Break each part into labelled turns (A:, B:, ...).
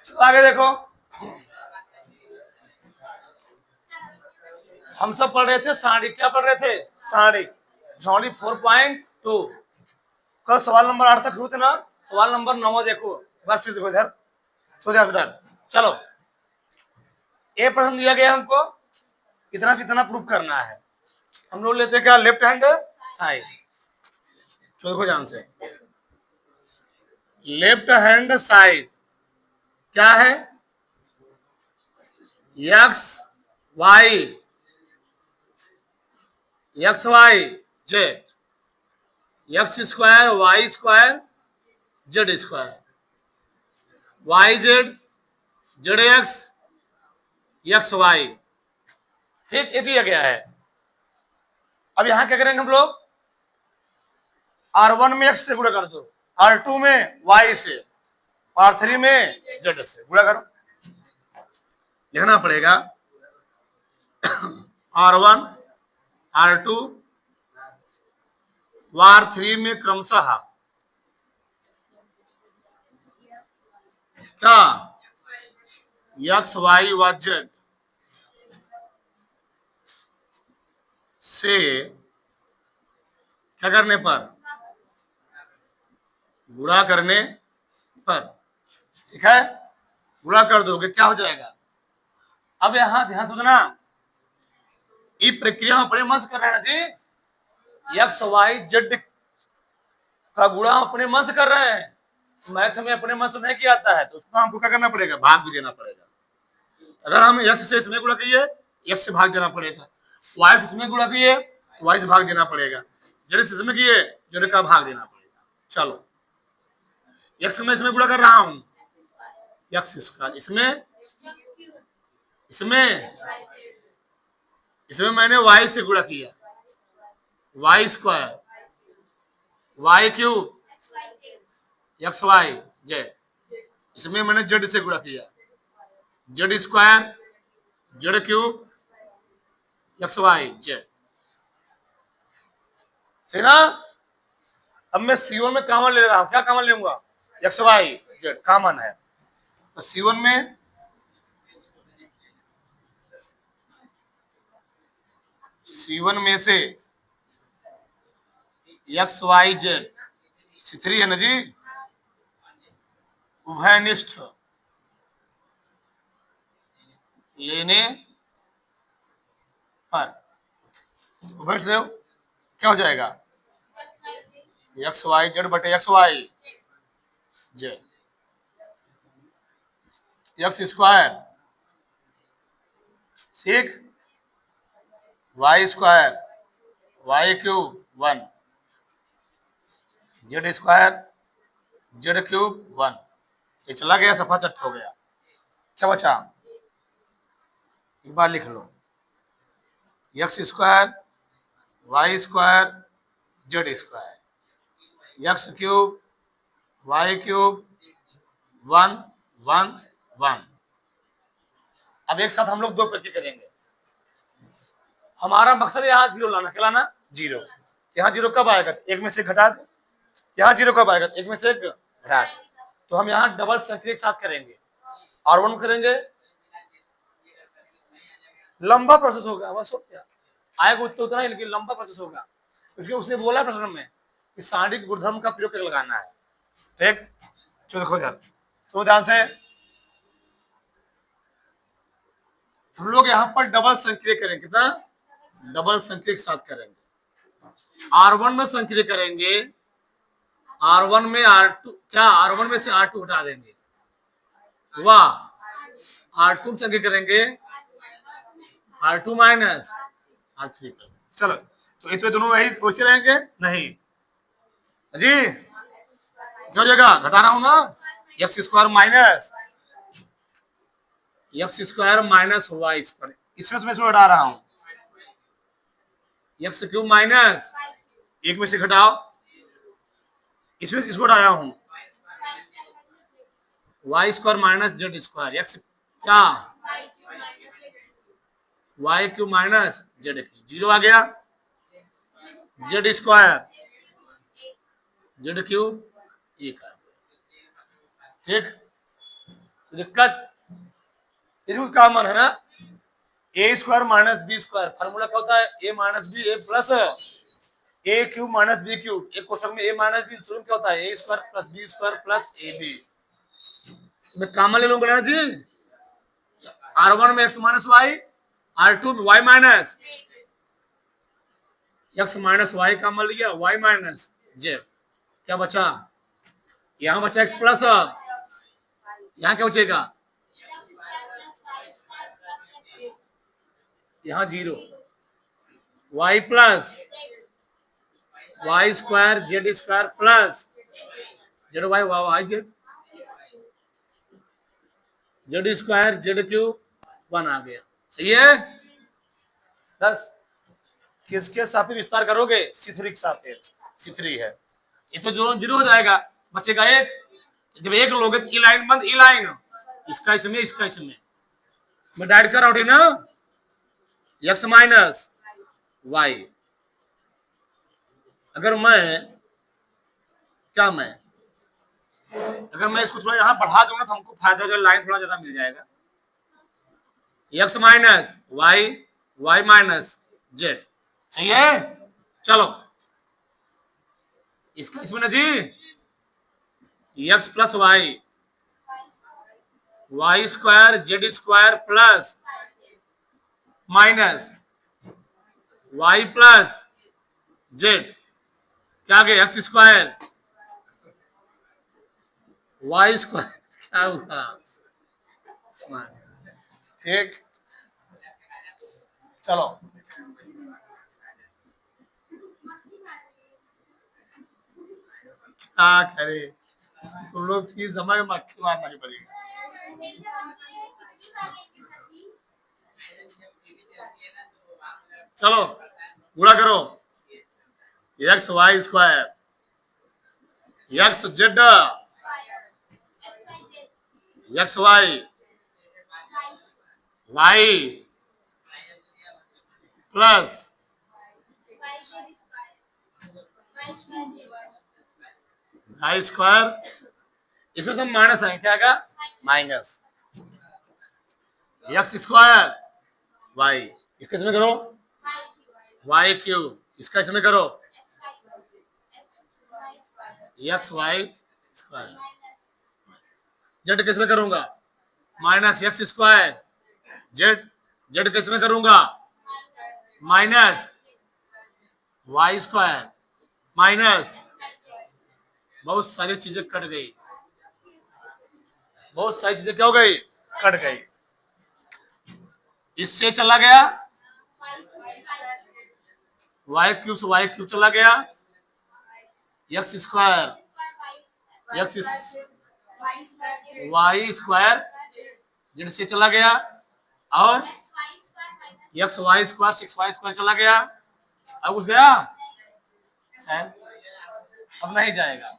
A: चलो आगे देखो, हम सब पढ़ रहे थे साड़ी, क्या पढ़ रहे थे? साड़ी। जॉली 4.2 का सवाल नंबर 8 तक हुए थे ना। सवाल नंबर 9 देखो, एक बार फिर देखो इधर, सोचा इधर। चलो, ए प्रश्न दिया गया हमको, इतना से इतना प्रूफ करना है। हम लोग लेते क्या, लेफ्ट हैंड साइड। तो देखो ध्यान से, लेफ्ट हैंड साइड क्या है? X y, x Y Z, x square Y square Z square, y z z x x y. ठीक, ये दिया गया है। अब यहां क्या करेंगे हम लोग? R1 में एक्स से गुणा कर दो, R2 में वाई से, R3 में जेड से गुणा करो। लिखना पड़ेगा R1 R2 R3 में क्रमशः क्या एक्स वाई व जेड से क्या करने पर? गुणा करने पर। ठीक है, गुणा कर दोगे क्या हो जाएगा? अब यहां ध्यान से ना, ये प्रक्रिया में अपने मन से कर रहे हैं जी। एक्स वाई जेड का गुणा अपने मन से कर रहे हैं, मैथ में अपने मन से नहीं किया जाता है, तो उसमें हमको क्या करना पड़ेगा? भाग भी देना पड़ेगा। अगर हम एक्स से इसमें गुणा किए, एक्स से भाग देना पड़ेगा। वाई से इसमें गुणा किए तो वाई से भाग देना पड़ेगा। जेड से इसमें किए, जेड का भाग देना पड़ेगा। चलो, एक्स में इसमें गुणा कर रहा हूं, एक्स स्क्वायर, इसमें इसमें इसमें मैंने वाई से गुणा किया, Y square, Y cube X Y Z, इसमें मैंने जेड से गुणा किया, Z square Z cube X Y Z. सही ना? अब मैं C1 में कॉमन ले रहा हूं, क्या कॉमन लूंगा? एक्स वाई जेड कॉमन है, तो C1 में C1 में से एक्स वाई जेड C3 है ना जी, उभयनिष्ठ लेने पर उभयनिष्ठ क्या हो जाएगा? एक्स वाई जेड बटे X Y Z, x square ठीक, Y square Y cube 1, Z square Z cube 1। ये चला गया, सफा चट हो गया। क्या बचा? एक बार लिख लो, X square Y square Z square, X cube Y cube 1 1 1। अब एक साथ हम लोग दो प्रक्रिया करेंगे। हमारा मकसद यहाँ जीरो लाना, क्या लाना? जीरो। यहाँ जीरो कब आएगा? एक में से घटा दे। यहाँ जीरो कब आएगा? एक में से एक घटा दे। तो हम यहाँ डबल संख्या एक साथ करेंगे, R1 करेंगे, लंबा प्रोसेस होगा, बस हो क्या आएगा उतना ही, लेकिन लंबा प्रोसेस होगा। उसके उसने बोला प्रश्न में कि सारणिक गुणधर्म का प्रयोग करके लगाना है। ठीक, तो देखो इधर सो ध्यान से, हम लोग यहाँ पर डबल संक्रिय करेंगे। कितना? डबल संक्रिय के साथ करेंगे। R1 में संक्रिय करेंगे, R1 में R2 क्या, R1 में से R2 हटा देंगे, वाह, R2 में संक्रिय करेंगे, R2 माइनस R3। चलो, तो ये तो दोनों वही वैसे रहेंगे नहीं जी, क्या हो जाएगा? घटा रहा हूं ना, x square minus x square minus y square, इसमें से मैं हटा रहा हूं, एक्स क्यूब माइनस एक में से घटाओ, इसमें से इसको हटाया हूं, Y square minus Z square, X क्या Y cube minus Z cube, zero आ गया, जेड स्क्वायर जेड क्यूब एक आ गया। ठीक, दिक्कत इसमें कॉमन है ना, A square minus B square, formula क्या होता है, A minus B A plus A cube minus B cube. एक क्वेश्चन में ए माइनस बी सूत्र क्या होता है, A square plus B square plus A B. मैं कॉमन ले लूंगा ना जी, R1 में x माइनस वाई, R2 में y minus x minus y common लिया, y माइनस z, क्या बचा, यहां बचा x प्लस, यहां क्या बचेगा, यहां 0, y plus y square Z square plus z y y z square Z cube 1 आ गया। सही है। बस किसके सापेक्ष विस्तार करोगे, C3 के सापेक्ष, C3 है, ये तो जो 0 हो जाएगा, बचेगा 1। जब 1 लोगे तो ई लाइन बंद, ई लाइन, इसका इसमें मैं डायरेक्ट कर रहा हूं ना, x माइनस वाई। अगर मैं इसको थोड़ा यहां बढ़ा दूंगा तो हमको फायदा जो लाइन थोड़ा ज्यादा मिल जाएगा, x minus Y, Y minus z. सही है। चलो इसका इसमें ना जी, x plus y, y square Z square plus minus y plus z, क्या आ गया, एक्स स्क्वायर वाई स्क्वायर, क्या हुआ, ठीक। चलो क्या करे, तुम लोग की समय मक्खी मारना ही पड़ेगा। चलो गुणा करो, x y square, x z, x y, y plus y square, इसमें सब माइनस है, क्या आएगा, माइनस एक्स स्क्वायर वाई, इसका इसमें करो वाई क्यूब, इसका इसमें करो एक्स वाई स्क्वायर, जेड किस में करूंगा, minus x square, Z Z किस में करूंगा, माइनस वाई स्क्वायर माइनस, बहुत सारी चीजें कट गई, बहुत सारी चीजें क्या हो गई, कट गई। इससे चला गया वाई क्यूब से वाई क्यूब चला गया, x square x y square z से चला गया, और x y square 6y square चला गया। अब कुछ गया, अब नहीं जाएगा,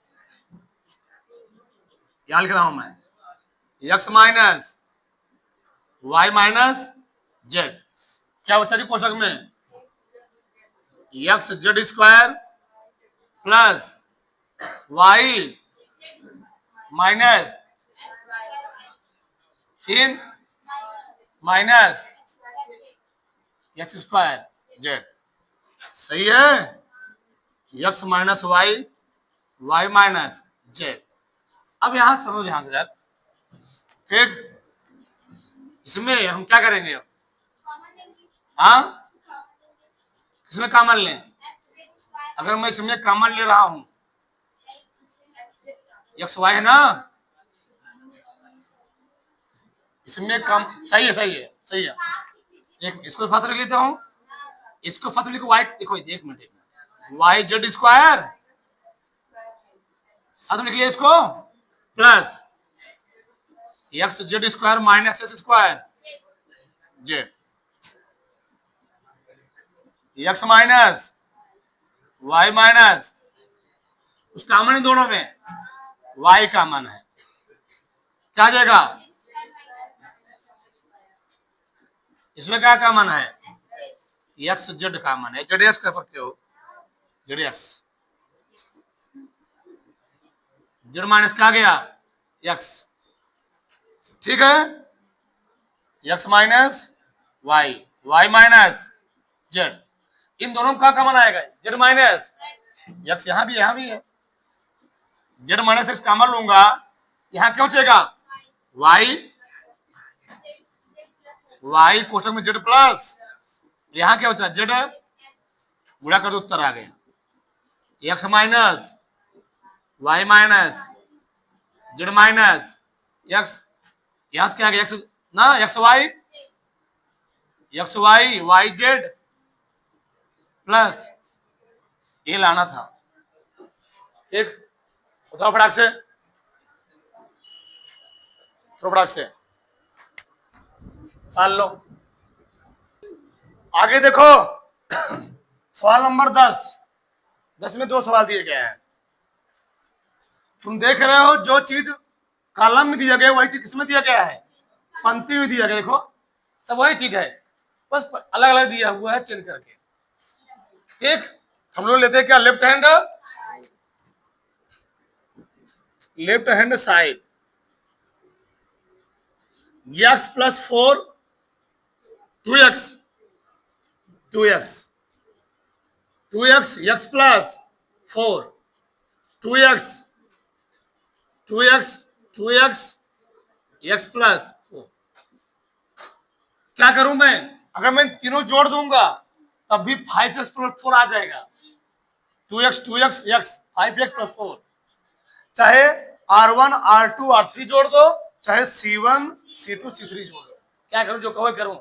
A: क्या लिख रहा हूं मैं, x minus y minus z, क्या बचा जी पोषक में, x z square plus y minus फिर माइनस एक्स स्क्वायर जेड। सही है, x minus Y, Y minus z. अब यहां समझो ध्यान से यार, ठीक, इसमें हम क्या करेंगे अब, हाँ इसमें कॉमन लें, अगर मैं इसमें कॉमन ले रहा हूं, एक्स वाई है ना, इसमें कम, सही है सही है सही है, एक इसको साथ रख लेता हूं, इसको साथ लिखो वाई, देखो एक मिनट, वाई जेड स्क्वायर साथ लिख लिया इसको, plus x z square minus x square z, x minus y minus, उस कॉमन है दोनों में, वाई कॉमन है, क्या आ जाएगा, इसमें क्या कॉमन है, एक्स जेड कॉमन है, जेड एक्स कर सकते हो, जेड एक्स, जेड माइनस क्या गया, एक्स, ठीक है, x minus Y, Y minus Z, इन दोनों का कॉमन आएगा जेड माइनस एक्स, यहां भी है, जेड माइनस एक्स कॉमन लूंगा, यहां क्या बचेगा वाई, वाई कोष्ठक में जेड प्लस, यहां क्या बचा जेड, गुणा कर दो उत्तर आ गया, x minus y minus z minus x, यहां से क्या आ गया एक्स ना, x y y z plus, ये लाना था, एक थोड़ा फटाक से, थोड़ा फटाक से मान लो। आगे देखो सवाल नंबर 10 में 2 सवाल दिए गए हैं। तुम देख रहे हो जो चीज कॉलम में दिया गया वही चीज किसमें दिया गया है, पंक्ति में दिया गया, देखो सब वही चीज है, बस अलग अलग दिया हुआ है चेंज करके। ठीक, हम लोग लेते हैं क्या left hand side, x plus 4 2x x plus 4 2x x plus 4, क्या करूं मैं, अगर मैं तीनों जोड़ दूंगा तब भी 5x प्लस 4 आ जाएगा, 2x 5x प्लस 4, चाहे R1 R2 R3 जोड़ दो, चाहे C1 C2 C3 जोड़ दो, क्या करूं जो कहो करूं,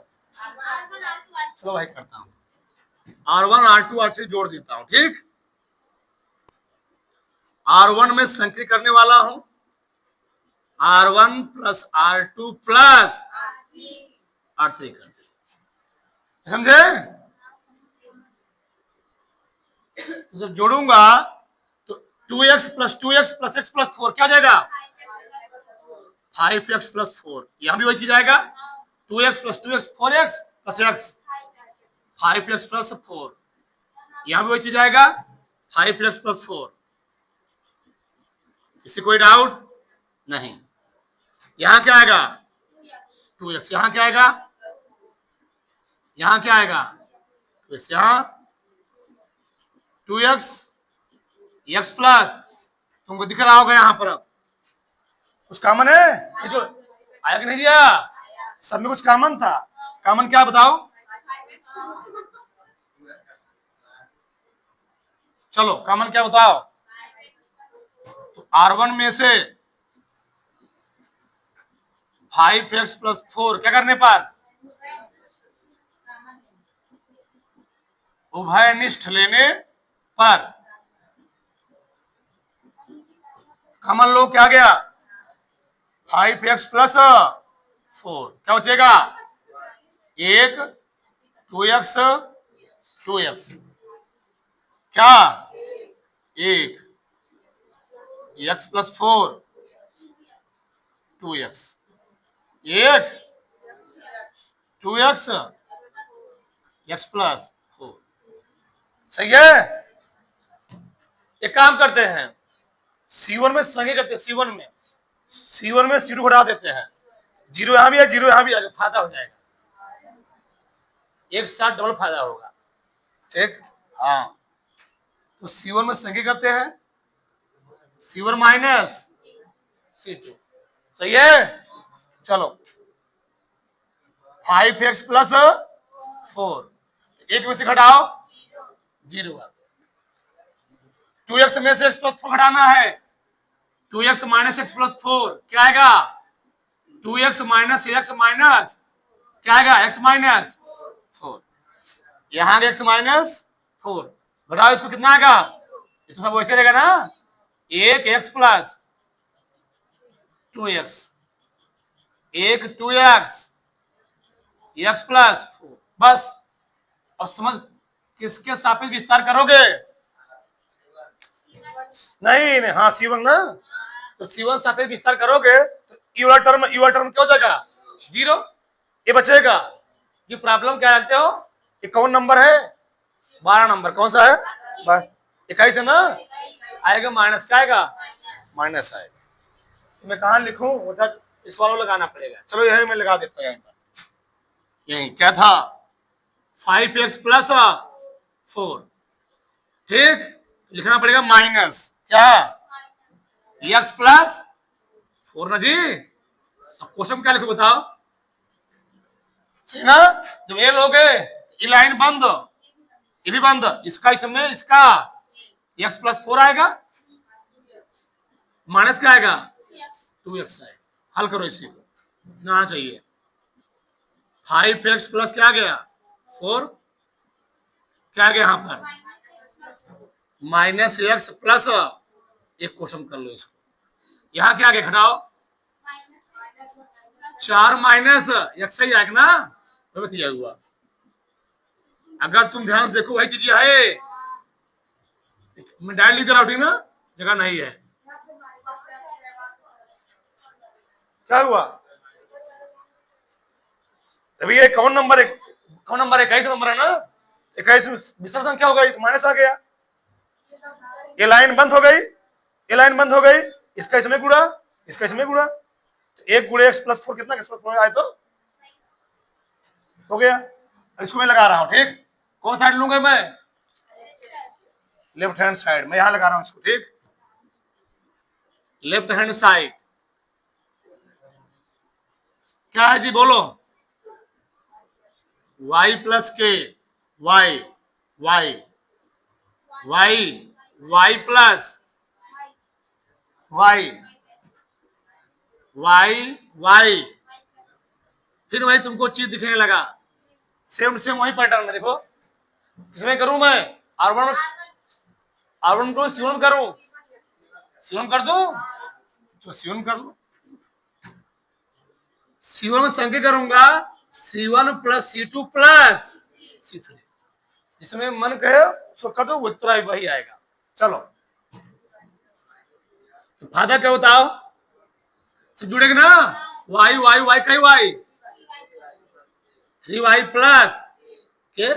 A: चलो भाई करता हूं, R1 R2 R3 जोड़ देता हूं। ठीक, R1 में संक्रिय करने वाला हूं, R1 plus R2 plus R3 कर, समझे, जब जोड़ूंगा तो 2x प्लस x प्लस 4 क्या जाएगा 5x प्लस 4, यहां भी वही चीज आएगा 2x plus 4x plus x 5x plus 4, यहां भी वही चीज आएगा 5x प्लस 4, किसी कोई डाउट नहीं, यहां क्या आएगा 2x, यहां क्या आएगा 2x, यहां 2x x प्लस, तुमको दिख रहा होगा यहां पर अब कुछ कॉमन है, ये जो आया कि नहीं दिया, सब में कुछ कॉमन था, कॉमन क्या बताओ, चलो कॉमन क्या बताओ, तो R1 में से 5x प्लस 4 क्या करने पर, उभयनिष्ठ लेने पर, कॉमन लो क्या गया 5x प्लस 4, क्या बचेगा 1 2x क्या 1 x plus 4 2x 1 2x x plus 4, सही है। एक काम करते हैं C1 में संगे करते हैं, C1 में C2 घटा देते हैं, 0 यहां भी है 0 यहां भी है, फायदा हो जाएगा, एक साथ डबल फायदा होगा। ठीक, हाँ, तो C1 में संगे करते हैं, C1 माइनस C2, सही है, चलो 5x प्लस 4, एक में से घटाओ 0, 2x में से x प्लस 4 घटाना है, 2x माइनस x प्लस 4 क्या आएगा 2x माइनस x माइनस क्या आएगा x माइनस 4, यहां x माइनस 4 घटाओ, इसको कितना आएगा, ये तो सब वैसे रहेगा ना, 1 x plus 2x 1 2x x plus 4, बस, और समझ किसके सापेक्ष विस्तार करोगे, नहीं हाँ C1 ना, तो C1 सापेक्ष विस्तार करोगे तो युवा टर्म क्या हो जाएगा 0, ये बचेगा, ये प्रॉब्लम क्या जानते हो, ये कौन नंबर है 12 नंबर, कौन सा है 21 है ना, आएगा माइनस, क्या आएगा माइनस आएगा, तो मैं कहां लिखूं उधर इस वालों लगाना पड़ेगा। चलो यही मैं लगा देता हूँ यहीं पर। यही क्या था 5x प्लस 4, ठीक, लिखना पड़ेगा माइनस क्या x प्लस 4 ना जी। अब क्वेश्चन क्या लिखो बताओ, सही ना। जब ये लोगे ये लाइन बंद, ये भी बंद, इसका इसमें इसका x प्लस 4 आएगा, माइनस क्या आएगा 2x आएगा। हल करो इसी को, ना चाहिए 5x प्लस क्या आ गया 4, क्या आ गया यहाँ पर माइनस x प्लस, एक क्वेश्चन कर लो इसको, यहाँ क्या आ गया घटाओ 4 माइनस x ही आएगा ना, बताइए हुआ। अगर तुम ध्यान से देखो वही चीज है, मैं डायरेक्ट लिख रहा हूं ठीक ना, जगह नहीं है। क्या हुआ अभी ये कौन नंबर है, कौन नंबर है 21 नंबर है ना, 21 विषम संख्या हो गई तो माइनस आ गया, ये लाइन बंद हो गई, ये लाइन बंद हो गई, इसका इसमें गुणा, इसका इसमें गुणा, तो 1 गुणे x प्लस 4 कितना x प्लस 4 आए तो हो गया। इसको मैं लगा रहा हूं ठीक, कौन साइड लूंगा मैं लेफ्ट हैंड साइड, मैं यहां लगा रहा हूं इसको ठीक, लेफ्ट हैंड साइड क्या है जी बोलो, y प्लस के y y y y plus y y y, फिर वही तुमको चीज दिखने लगा, सेम सेम वही पैटर्न में देखो, किसमें करूं मैं R1 R1 को C1 करूं, C1 कर दूं तो C1 कर लो, C1 में संख्या करूंगा C1 plus C2 plus C3, जिसमें मन कहे उसको कर दो, उत्तर वही आएगा। चलो तो फायदा क्या बताओ, सब जुड़ेगा ना, वाई वाई वाई कहीं वाई 3y प्लस के,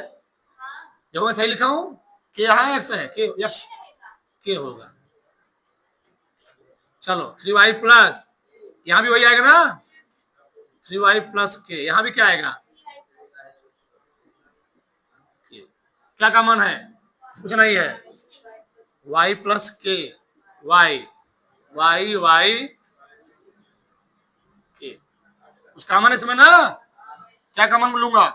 A: जब मैं सही लिखा हूं के यहाँ x है, के यस के होगा। चलो 3y प्लस, यहां भी वही आएगा ना 3y प्लस के, यहां भी क्या आएगा क्या का मन है, कुछ नहीं है, y प्लस के वाई वाई वाई के, उस कॉमन इसमें ना क्या कॉमन लूंगा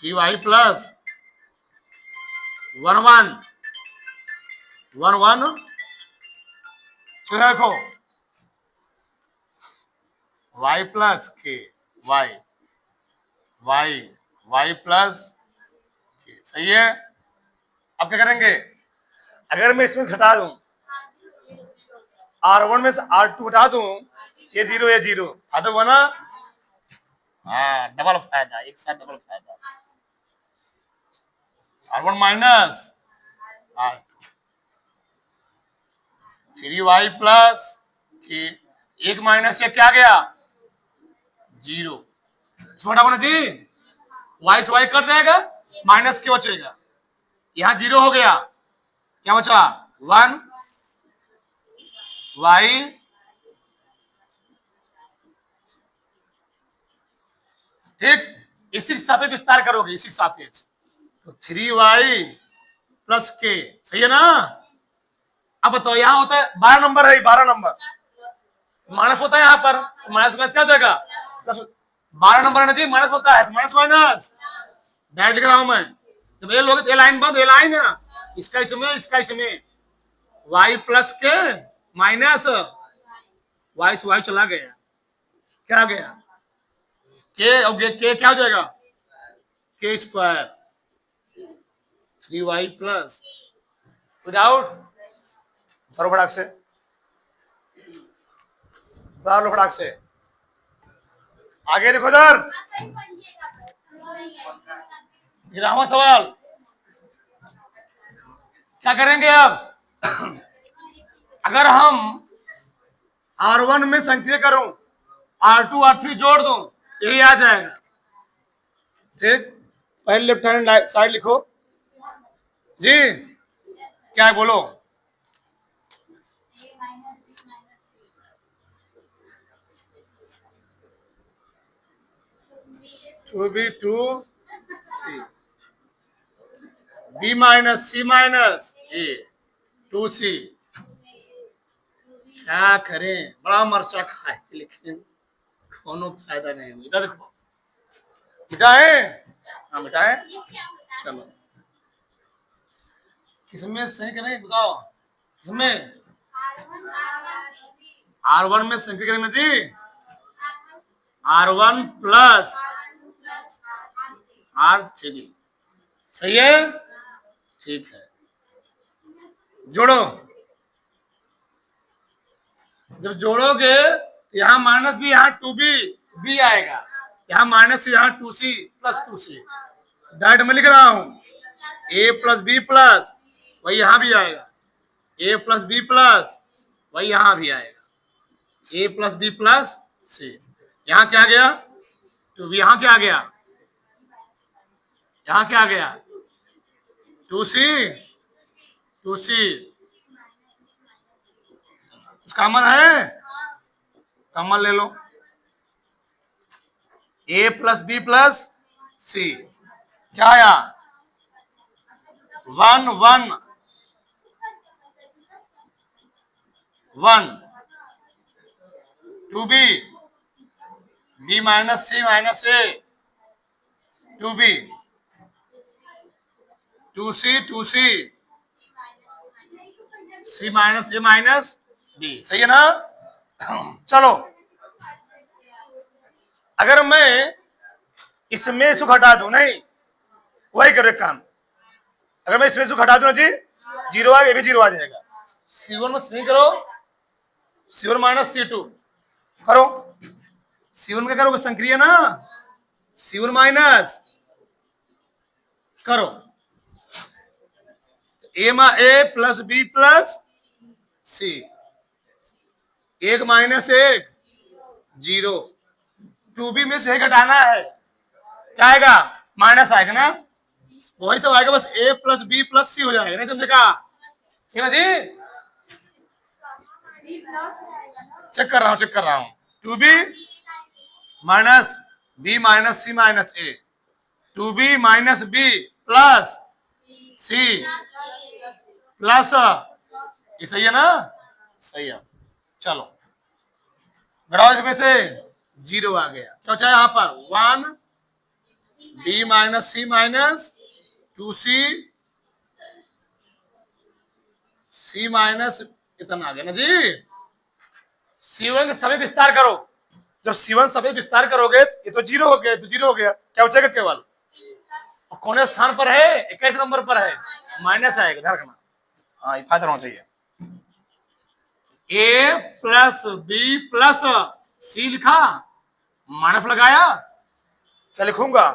A: 3y प्लस 1 1 1 1, देखो y प्लस के वाई वाई वाई प्लस के, सही है। अब क्या करेंगे, अगर मैं इसमें घटा दूं R1 में से R2 घटा दूं, ये 0 ये 0, फायदा हुआ ना, हाँ डबल फायदा, एक साथ डबल फायदा, R1 minus R2 3y plus के, एक माइनस से क्या गया 0, छोटा बना जी, y से y कट जाएगा, माइनस क्या बचेगा, यहां 0 हो गया, क्या बचा 1 y ठीक, इसी सापेक्ष विस्तार करोगे, इसी सापेक्ष, तो 3y प्लस के, सही है ना। अब बताओ यहां होता है 12 नंबर है, 12 नंबर माइनस होता है यहाँ पर, माइनस माइनस क्या हो जाएगा प्लस, 12 नंबर है ना जी, माइनस होता है, माइनस माइनस डायरेक्ट लिख रहा हूं मैं, जब ये लोग ये लाइन बंद, ये लाइन है इसका इसमें y प्लस के माइनस y से y चला गया, क्या गया के क्या हो जाएगा के स्क्वायर 3y प्लस, विदाउट धरो फटाक से, फटाक से आगे देखो इधर, गिरावा सवाल क्या करेंगे अब अगर हम R1 में संख्या करूं R2 R3 जोड़ दूं, यही आ जाएगा ठीक। पहले लेफ्ट हैंड साइड लिखो जी, क्या है बोलो, 2b 2c, b minus c minus a 2c। क्या करें, बड़ा मर्चा खाए लेकिन कोनो फायदा नहीं हुआ। इधर देखो, मिटाए, हाँ मिटाए। चलो किसमें सही करें बताओ, किसमें R1 में सही करेंगे जी, R1 प्लस R3 सही है, ठीक है। जोड़ो, जब जोड़ोगे यहाँ माइनस भी, यहाँ 2b आएगा, यहाँ माइनस यहाँ 2c प्लस 2c। डायरेक्ट में लिख रहा हूं a प्लस बी प्लस, वही यहाँ भी आएगा, a प्लस बी प्लस, वही यहाँ भी आएगा, a plus b plus c। यहाँ क्या गया 2b, यहाँ क्या गया, यहाँ क्या गया 2c 2c, कुछ कॉमन है, कॉमन ले लो, a plus b plus c क्या आया 1 1 1 2b b minus c minus a 2b 2c 2c c minus a minus b, सही है ना। चलो अगर मैं इसमें सुख हटा दूं, नहीं वही करो एक काम, अगर मैं इसमें सुख हटा दूं जी, 0 आ, ये भी 0 आ जाएगा। C1 में सही करो, C1 माइनस C2 करो, C1 क्या करोगे संक्रिय ना, C1 माइनस करो, a plus b plus c, 1 minus 1 0, 2b में से घटाना है, क्या आएगा माइनस आएगा ना, वही सब आएगा, बस a plus b plus c हो जाएगा, नहीं समझेगा, ठीक है जी। चेक कर रहा हूं 2b minus b minus c minus a, 2b minus b plus c plus, ये सही है ना, सही है। चलो घटाओ, इसमें से 0 आ गया, क्या बचा यहाँ पर 1 b minus c minus 2c c minus इतना आ गया ना जी। C1 के सभी विस्तार करो, जब C1 सभी विस्तार करोगे ये तो 0 हो गया, तो 0 हो गया, क्या बचेगा केवल, और कौन स्थान पर है 21 नंबर पर है, माइनस आएगा, ध्यान रखना, हाँ ये फायदा होना चाहिए। a plus b plus c लिखा, माइनस लगाया, क्या लिखूंगा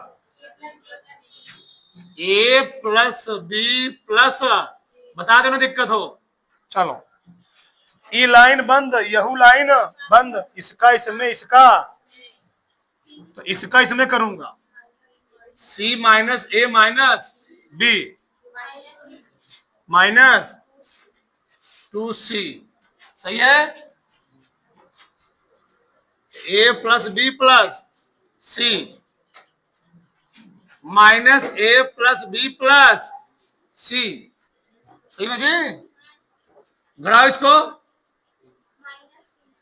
A: a प्लस बी प्लस, बता देना दिक्कत हो। चलो ये लाइन बंद, यहू लाइन बंद, इसका इसमें, इसका तो इसका इसमें करूंगा, c minus a minus b minus 2c, सही है, a plus b plus c minus a plus b plus c, सही ना जी। घटाओ इसको,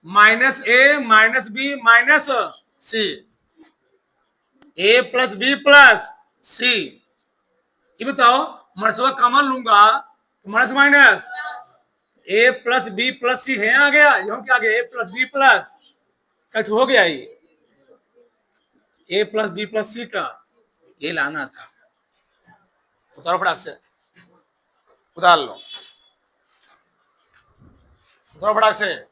A: minus a minus b minus c, a plus b plus c, ये बताओ मरसवा कॉमन लूंगा तो minus minus a plus b plus c है, आ गया, यह क्या आ गया a plus b plus, cut हो गया, ये a plus b plus c का ये लाना था, उतारो फटाक से, उतार लो, उतारो फटाक से।